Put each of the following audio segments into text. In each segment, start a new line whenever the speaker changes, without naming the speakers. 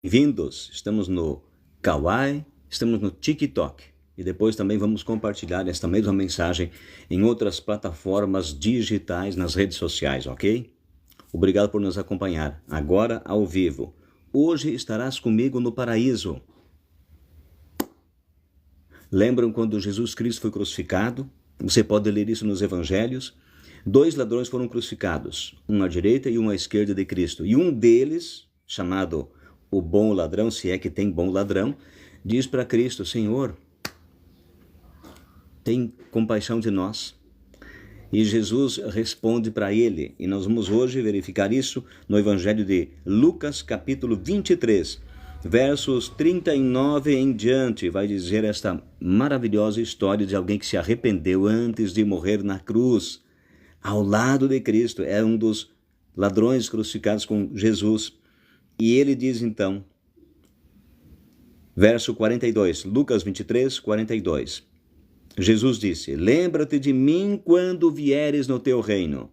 Bem-vindos, estamos no Kawaii, estamos no TikTok e depois também vamos compartilhar esta mesma mensagem em outras plataformas digitais nas redes sociais, ok? Obrigado por nos acompanhar, agora ao vivo. Hoje estarás comigo no paraíso. Lembram quando Jesus Cristo foi crucificado? Você pode ler isso nos evangelhos. 2 ladrões foram crucificados, um à direita e um à esquerda de Cristo. E um deles, chamado o bom ladrão, se é que tem bom ladrão, diz para Cristo: Senhor, tem compaixão de nós. E Jesus responde para ele, e nós vamos hoje verificar isso no Evangelho de Lucas, capítulo 23, versos 39 em diante. Vai dizer esta maravilhosa história de alguém que se arrependeu antes de morrer na cruz, ao lado de Cristo. É um dos ladrões crucificados com Jesus. E ele diz então, verso 42, Lucas 23, 42. Jesus disse: lembra-te de mim quando vieres no teu reino.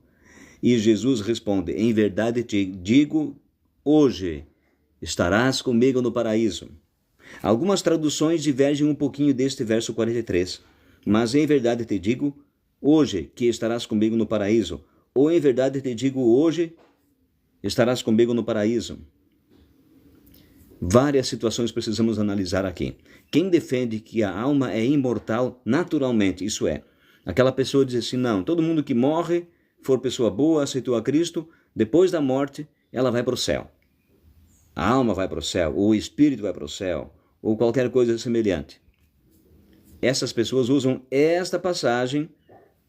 E Jesus responde: em verdade te digo, hoje estarás comigo no paraíso. Algumas traduções divergem um pouquinho deste verso 43. Mas em verdade te digo, hoje que estarás comigo no paraíso. Ou em verdade te digo, hoje estarás comigo no paraíso. Várias situações precisamos analisar aqui. Quem defende que a alma é imortal naturalmente, isso é, aquela pessoa diz assim: não, todo mundo que morre, for pessoa boa, aceitou a Cristo, depois da morte ela vai para o céu. A alma vai para o céu, ou o espírito vai para o céu, ou qualquer coisa semelhante. Essas pessoas usam esta passagem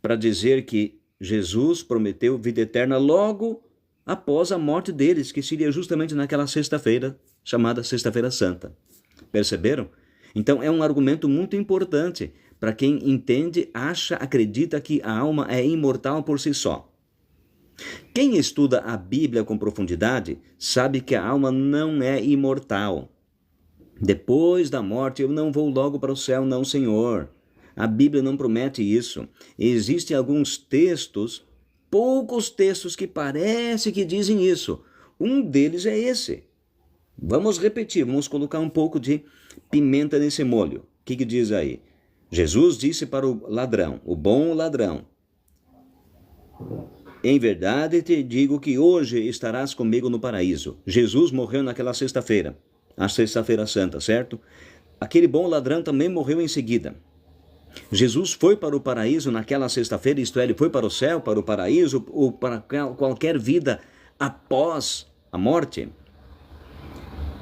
para dizer que Jesus prometeu vida eterna logo após a morte deles, que seria justamente naquela sexta-feira, chamada Sexta-feira Santa. Perceberam? Então é um argumento muito importante para quem entende, acha, acredita que a alma é imortal por si só. Quem estuda a Bíblia com profundidade sabe que a alma não é imortal. Depois da morte eu não vou logo para o céu, não, Senhor. A Bíblia não promete isso. Existem alguns textos, poucos textos que parece que dizem isso. Um deles é esse. Vamos repetir, vamos colocar um pouco de pimenta nesse molho. O que diz aí? Jesus disse para o ladrão, o bom ladrão: em verdade te digo que hoje estarás comigo no paraíso. Jesus morreu naquela sexta-feira, a Sexta-feira Santa, certo? Aquele bom ladrão também morreu em seguida. Jesus foi para o paraíso naquela sexta-feira, isto é, ele foi para o céu, para o paraíso, ou para qualquer vida após a morte?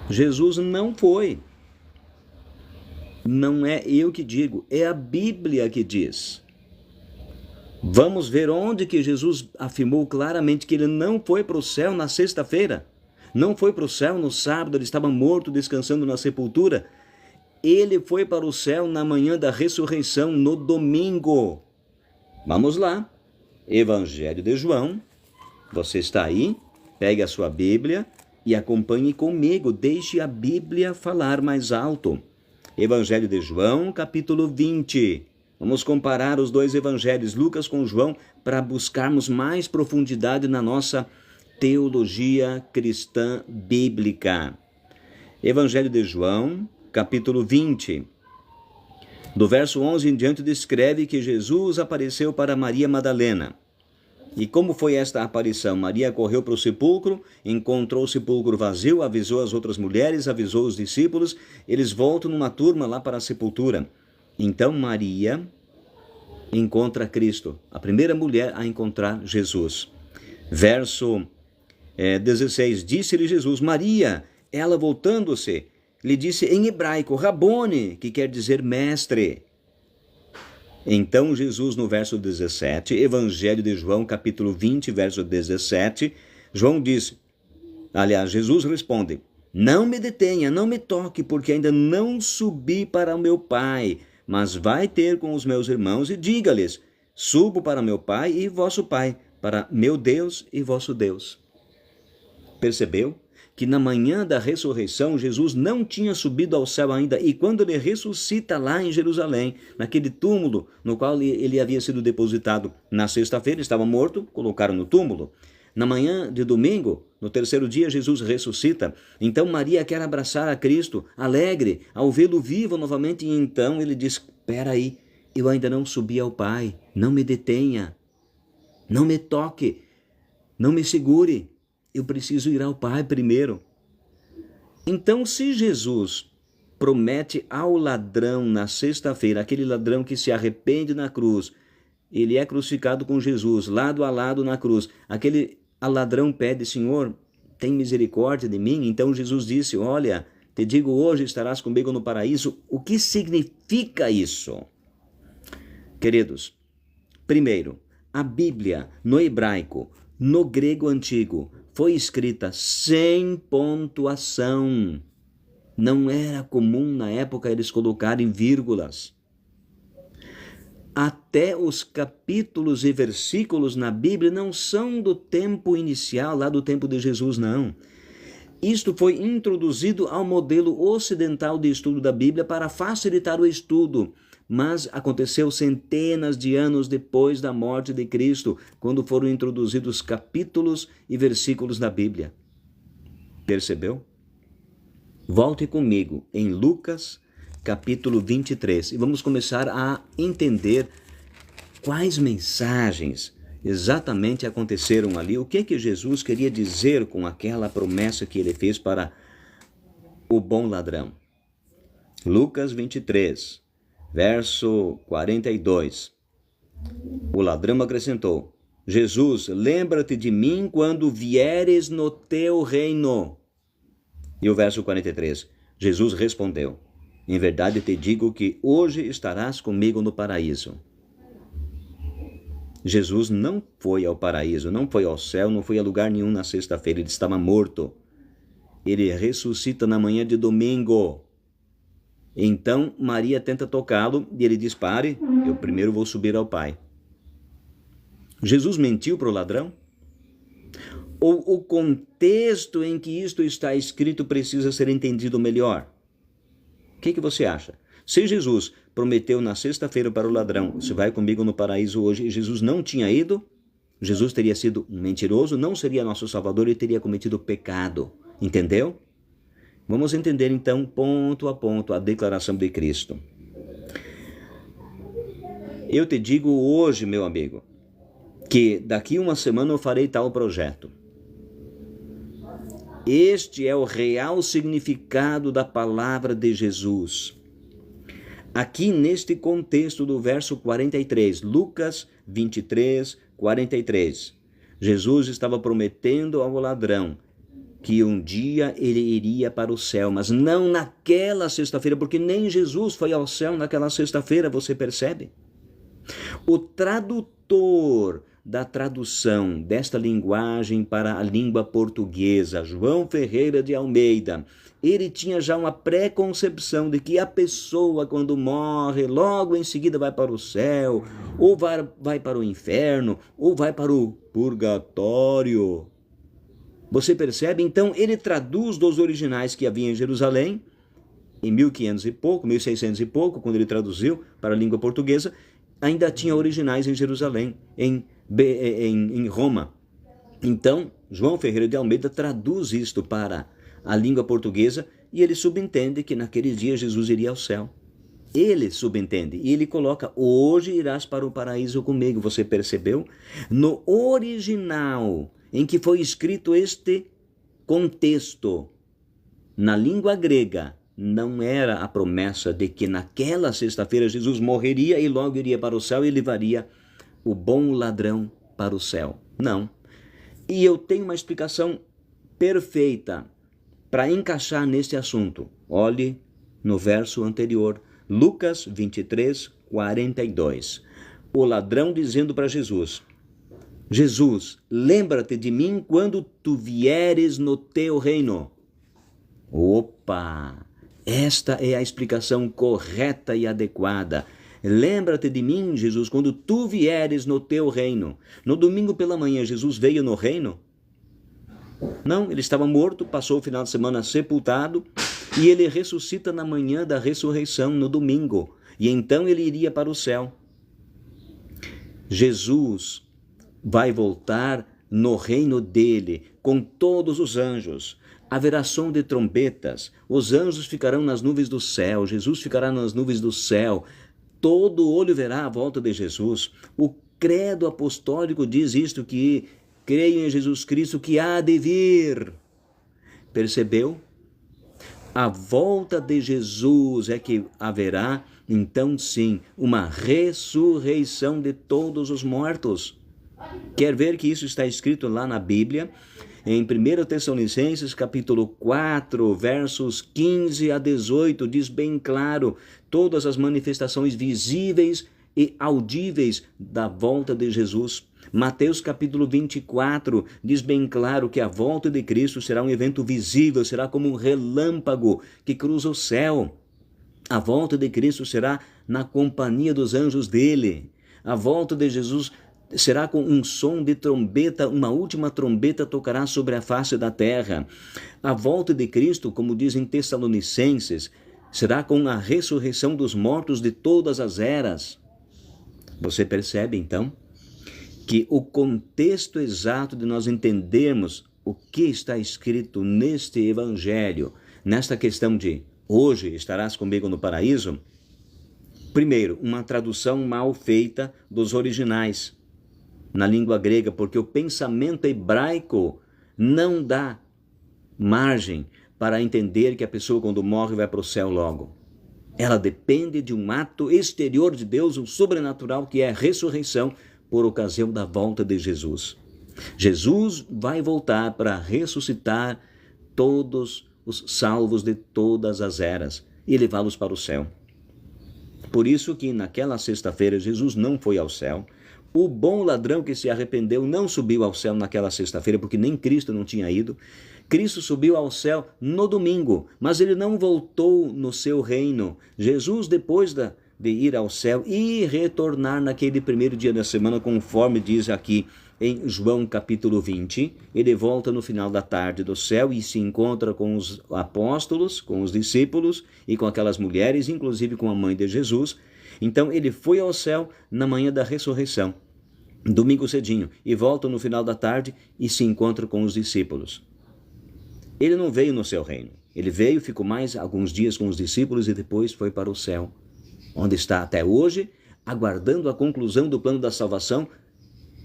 Jesus não foi. Não é eu que digo, é a Bíblia que diz. Vamos ver onde que Jesus afirmou claramente que ele não foi para o céu na sexta-feira. Não foi para o céu no sábado, ele estava morto, descansando na sepultura. Ele foi para o céu na manhã da ressurreição, no domingo. Vamos lá. Evangelho de João. Você está aí? Pegue a sua Bíblia e acompanhe comigo. Deixe a Bíblia falar mais alto. Evangelho de João, capítulo 20. Vamos comparar os dois evangelhos, Lucas com João, para buscarmos mais profundidade na nossa teologia cristã bíblica. Evangelho de João, capítulo 20. Do verso 11 em diante descreve que Jesus apareceu para Maria Madalena. E como foi esta aparição? Maria correu para o sepulcro, encontrou o sepulcro vazio, avisou as outras mulheres, avisou os discípulos, eles voltam numa turma lá para a sepultura. Então Maria encontra Cristo, a primeira mulher a encontrar Jesus. Verso 16, disse-lhe Jesus, Maria. Ela voltando-se, lhe disse em hebraico, Rabone, que quer dizer mestre. Então Jesus, no verso 17, Evangelho de João, capítulo 20, verso 17, João diz, aliás, Jesus responde, não me detenha, não me toque, porque ainda não subi para o meu Pai, mas vai ter com os meus irmãos e diga-lhes, subo para meu Pai e vosso Pai, para meu Deus e vosso Deus. Percebeu? Que na manhã da ressurreição, Jesus não tinha subido ao céu ainda, e quando ele ressuscita lá em Jerusalém, naquele túmulo no qual ele havia sido depositado na sexta-feira, estava morto, colocaram no túmulo. Na manhã de domingo, no terceiro dia, Jesus ressuscita. Então Maria quer abraçar a Cristo, alegre, ao vê-lo vivo novamente. E então ele diz, espera aí, eu ainda não subi ao Pai, não me detenha, não me toque, não me segure, eu preciso ir ao Pai primeiro. Então, se Jesus promete ao ladrão na sexta-feira, aquele ladrão que se arrepende na cruz, ele é crucificado com Jesus, lado a lado na cruz, aquele ladrão pede, Senhor, tem misericórdia de mim? Então Jesus disse, olha, te digo hoje estarás comigo no paraíso. O que significa isso? Queridos, primeiro, a Bíblia no hebraico, no grego antigo, foi escrita sem pontuação. Não era comum na época eles colocarem vírgulas. Até os capítulos e versículos na Bíblia não são do tempo inicial, lá do tempo de Jesus, não. Isto foi introduzido ao modelo ocidental de estudo da Bíblia para facilitar o estudo, mas aconteceu centenas de anos depois da morte de Cristo, quando foram introduzidos capítulos e versículos da Bíblia. Percebeu? Volte comigo em Lucas, capítulo 23, e vamos começar a entender quais mensagens exatamente aconteceram ali, o que Jesus queria dizer com aquela promessa que ele fez para o bom ladrão. Lucas 23, verso 42. O ladrão acrescentou, Jesus, lembra-te de mim quando vieres no teu reino. E o verso 43, Jesus respondeu, em verdade te digo que hoje estarás comigo no paraíso. Jesus não foi ao paraíso, não foi ao céu, não foi a lugar nenhum na sexta-feira, ele estava morto. Ele ressuscita na manhã de domingo. Então Maria tenta tocá-lo e ele diz, pare, eu primeiro vou subir ao Pai. Jesus mentiu para o ladrão? Ou o contexto em que isto está escrito precisa ser entendido melhor? O que você acha? Se Jesus prometeu na sexta-feira para o ladrão, você vai comigo no paraíso hoje, e Jesus não tinha ido, Jesus teria sido um mentiroso, não seria nosso Salvador e teria cometido pecado. Entendeu? Vamos entender então, ponto a ponto, a declaração de Cristo. Eu te digo hoje, meu amigo, que daqui uma semana eu farei tal projeto. Este é o real significado da palavra de Jesus. Aqui neste contexto do verso 43, Lucas 23, 43, Jesus estava prometendo ao ladrão que um dia ele iria para o céu, mas não naquela sexta-feira, porque nem Jesus foi ao céu naquela sexta-feira, você percebe? O tradutor da tradução desta linguagem para a língua portuguesa, João Ferreira de Almeida, ele tinha já uma preconcepção de que a pessoa, quando morre, logo em seguida vai para o céu, ou vai para o inferno, ou vai para o purgatório. Você percebe? Então, ele traduz dos originais que havia em Jerusalém, em 1500 e pouco, 1600 e pouco, quando ele traduziu para a língua portuguesa, ainda tinha originais em Jerusalém, em Roma. Então, João Ferreira de Almeida traduz isto para a língua portuguesa e ele subentende que naquele dia Jesus iria ao céu. Ele subentende e ele coloca, hoje irás para o paraíso comigo. Você percebeu? No original em que foi escrito este contexto, na língua grega, não era a promessa de que naquela sexta-feira Jesus morreria e logo iria para o céu e levaria o bom ladrão para o céu. Não. E eu tenho uma explicação perfeita para encaixar neste assunto. Olhe no verso anterior, Lucas 23, 42. O ladrão dizendo para Jesus, Jesus, lembra-te de mim quando tu vieres no teu reino. Opa! Esta é a explicação correta e adequada. Lembra-te de mim, Jesus, quando tu vieres no teu reino. No domingo pela manhã, Jesus veio no reino? Não, ele estava morto, passou o final de semana sepultado e ele ressuscita na manhã da ressurreição, no domingo. E então ele iria para o céu. Jesus vai voltar no reino dele, com todos os anjos. Haverá som de trombetas, os anjos ficarão nas nuvens do céu, Jesus ficará nas nuvens do céu, todo olho verá a volta de Jesus. O credo apostólico diz isto, que creio em Jesus Cristo que há de vir. Percebeu? A volta de Jesus é que haverá, então sim, uma ressurreição de todos os mortos. Quer ver que isso está escrito lá na Bíblia? Em 1 Tessalonicenses, capítulo 4, versos 15 a 18, diz bem claro todas as manifestações visíveis e audíveis da volta de Jesus. Mateus capítulo 24 diz bem claro que a volta de Cristo será um evento visível, será como um relâmpago que cruza o céu. A volta de Cristo será na companhia dos anjos dele. A volta de Jesus será com um som de trombeta, uma última trombeta tocará sobre a face da terra. A volta de Cristo, como diz em Tessalonicenses, será com a ressurreição dos mortos de todas as eras. Você percebe, então, que o contexto exato de nós entendermos o que está escrito neste evangelho, nesta questão de hoje estarás comigo no paraíso? Primeiro, uma tradução mal feita dos originais na língua grega, porque o pensamento hebraico não dá margem para entender que a pessoa quando morre vai para o céu logo. Ela depende de um ato exterior de Deus, um sobrenatural, que é a ressurreição por ocasião da volta de Jesus. Jesus vai voltar para ressuscitar todos os salvos de todas as eras e levá-los para o céu. Por isso que naquela sexta-feira Jesus não foi ao céu. O bom ladrão que se arrependeu não subiu ao céu naquela sexta-feira, porque nem Cristo não tinha ido. Cristo subiu ao céu no domingo, mas ele não voltou no seu reino. Jesus, depois de ir ao céu e retornar naquele primeiro dia da semana, conforme diz aqui em João capítulo 20, ele volta no final da tarde do céu e se encontra com os apóstolos, com os discípulos e com aquelas mulheres, inclusive com a mãe de Jesus. Então ele foi ao céu na manhã da ressurreição, domingo cedinho, e volta no final da tarde e se encontra com os discípulos. Ele não veio no seu reino. Ele veio, ficou mais alguns dias com os discípulos e depois foi para o céu, onde está até hoje, aguardando a conclusão do plano da salvação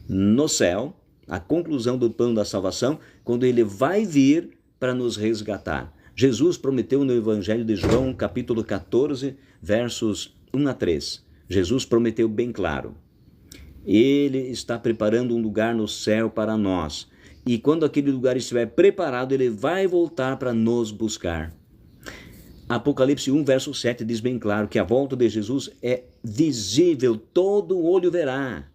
no céu, a conclusão do plano da salvação, quando ele vai vir para nos resgatar. Jesus prometeu no Evangelho de João, capítulo 14, versos 1 a 3. Jesus prometeu bem claro: Ele está preparando um lugar no céu para nós. E quando aquele lugar estiver preparado, ele vai voltar para nos buscar. Apocalipse 1, verso 7 diz bem claro que a volta de Jesus é visível, todo olho verá.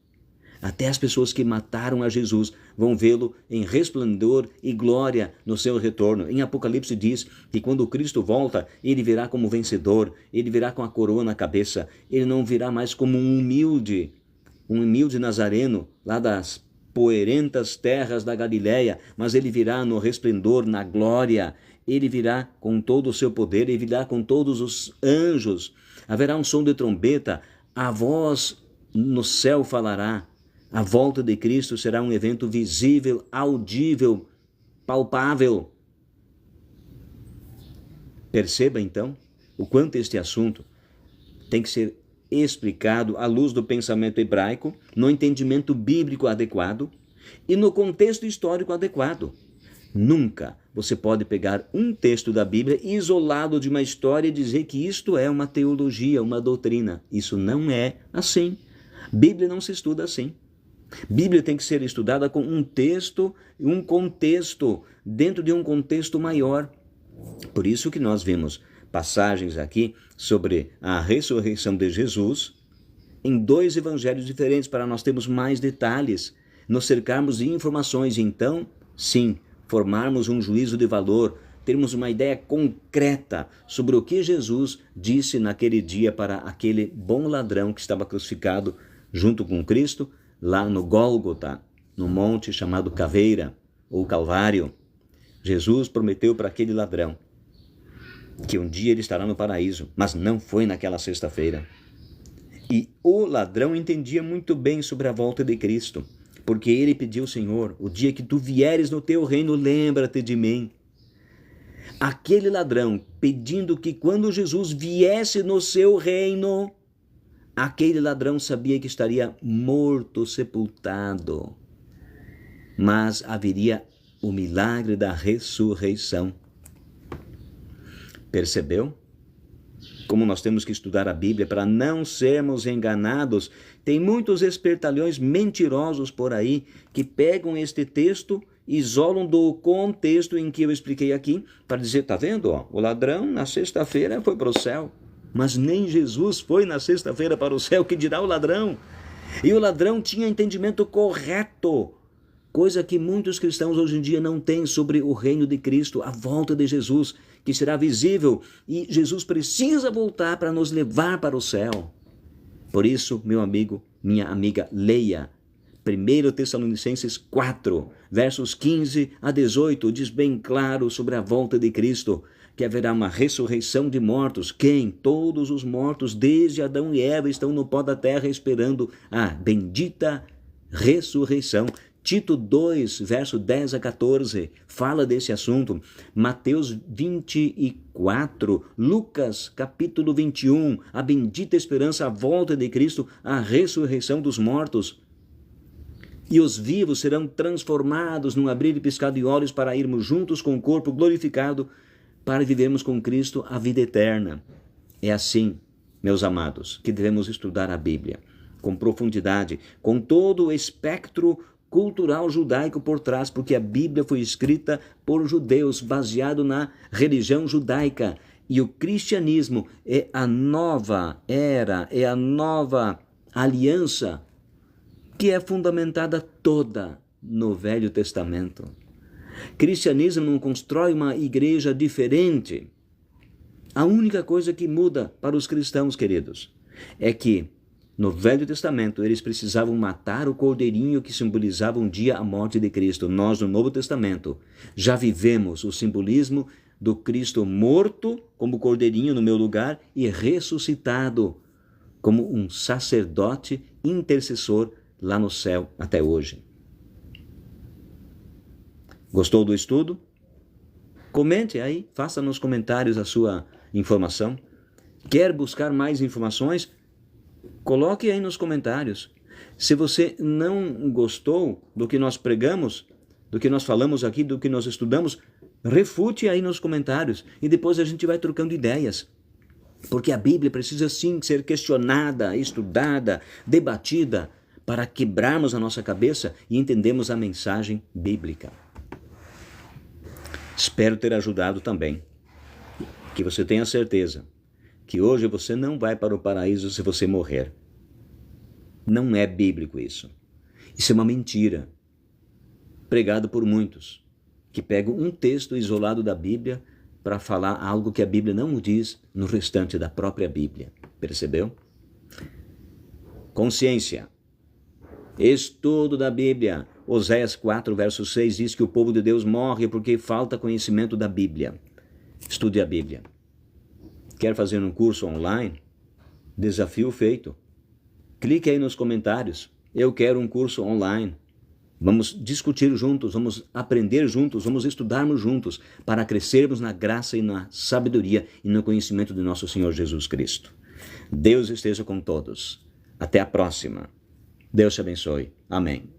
Até as pessoas que mataram a Jesus vão vê-lo em resplendor e glória no seu retorno. Em Apocalipse diz que quando Cristo volta, ele virá como vencedor, ele virá com a coroa na cabeça, ele não virá mais como um humilde nazareno lá das poerentas terras da Galileia, mas ele virá no resplendor, na glória, ele virá com todo o seu poder, ele virá com todos os anjos, haverá um som de trombeta, a voz no céu falará. A volta de Cristo será um evento visível, audível, palpável. Perceba então o quanto este assunto tem que ser explicado à luz do pensamento hebraico, no entendimento bíblico adequado e no contexto histórico adequado. Nunca você pode pegar um texto da Bíblia isolado de uma história e dizer que isto é uma teologia, uma doutrina. Isso não é assim. Bíblia não se estuda assim. Bíblia tem que ser estudada com um texto, um contexto, dentro de um contexto maior. Por isso que nós vimos passagens aqui sobre a ressurreição de Jesus em 2 evangelhos diferentes, para nós termos mais detalhes, nos cercarmos de informações, então, sim, formarmos um juízo de valor, termos uma ideia concreta sobre o que Jesus disse naquele dia para aquele bom ladrão que estava crucificado junto com Cristo, lá no Gólgota, no monte chamado Caveira, ou Calvário. Jesus prometeu para aquele ladrão que um dia ele estará no paraíso, mas não foi naquela sexta-feira. E o ladrão entendia muito bem sobre a volta de Cristo. porque ele pediu, Senhor, o dia que tu vieres no teu reino, lembra-te de mim. Aquele ladrão pedindo que quando Jesus viesse no seu reino, aquele ladrão sabia que estaria morto, sepultado, mas haveria o milagre da ressurreição. Percebeu? Como nós temos que estudar a Bíblia para não sermos enganados. Tem muitos espertalhões mentirosos por aí que pegam este texto, isolam do contexto em que eu expliquei aqui, para dizer, tá vendo? Ó, o ladrão na sexta-feira foi para o céu, mas nem Jesus foi na sexta-feira para o céu, que dirá o ladrão? E o ladrão tinha entendimento correto, coisa que muitos cristãos hoje em dia não têm sobre o reino de Cristo, a volta de Jesus, que será visível, e Jesus precisa voltar para nos levar para o céu. Por isso, meu amigo, minha amiga, leia 1 Tessalonicenses 4, versos 15 a 18, diz bem claro sobre a volta de Cristo, que haverá uma ressurreição de mortos. Quem? Todos os mortos, desde Adão e Eva, estão no pó da terra esperando a bendita ressurreição. Tito 2, verso 10 a 14, fala desse assunto. Mateus 24, Lucas capítulo 21, a bendita esperança, a volta de Cristo, a ressurreição dos mortos. E os vivos serão transformados num abrir e piscar de olhos para irmos juntos com o corpo glorificado para vivermos com Cristo a vida eterna. É assim, meus amados, que devemos estudar a Bíblia, com profundidade, com todo o espectro cultural judaico por trás, porque a Bíblia foi escrita por judeus, baseado na religião judaica. E o cristianismo é a nova era, é a nova aliança, que é fundamentada toda no Velho Testamento. Cristianismo não constrói uma igreja diferente. A única coisa que muda para os cristãos, queridos, é que no Velho Testamento eles precisavam matar o cordeirinho que simbolizava um dia a morte de Cristo. Nós, no Novo Testamento, já vivemos o simbolismo do Cristo morto como cordeirinho no meu lugar e ressuscitado como um sacerdote intercessor lá no céu até hoje. Gostou do estudo? Comente aí, faça nos comentários a sua informação. Quer buscar mais informações? Coloque aí nos comentários. Se você não gostou do que nós pregamos, do que nós falamos aqui, do que nós estudamos, refute aí nos comentários e depois a gente vai trocando ideias. Porque a Bíblia precisa sim ser questionada, estudada, debatida, para quebrarmos a nossa cabeça e entendermos a mensagem bíblica. Espero ter ajudado também. Que você tenha certeza que hoje você não vai para o paraíso se você morrer. Não é bíblico isso. Isso é uma mentira, pregado por muitos, que pegam um texto isolado da Bíblia para falar algo que a Bíblia não diz no restante da própria Bíblia. Percebeu? Consciência. Estudo da Bíblia. Oséias 4, verso 6 diz que o povo de Deus morre porque falta conhecimento da Bíblia. Estude a Bíblia. Quer fazer um curso online? Desafio feito. Clique aí nos comentários. Eu quero um curso online. Vamos discutir juntos, vamos aprender juntos, vamos estudarmos juntos para crescermos na graça e na sabedoria e no conhecimento de nosso Senhor Jesus Cristo. Deus esteja com todos. Até a próxima. Deus te abençoe. Amém.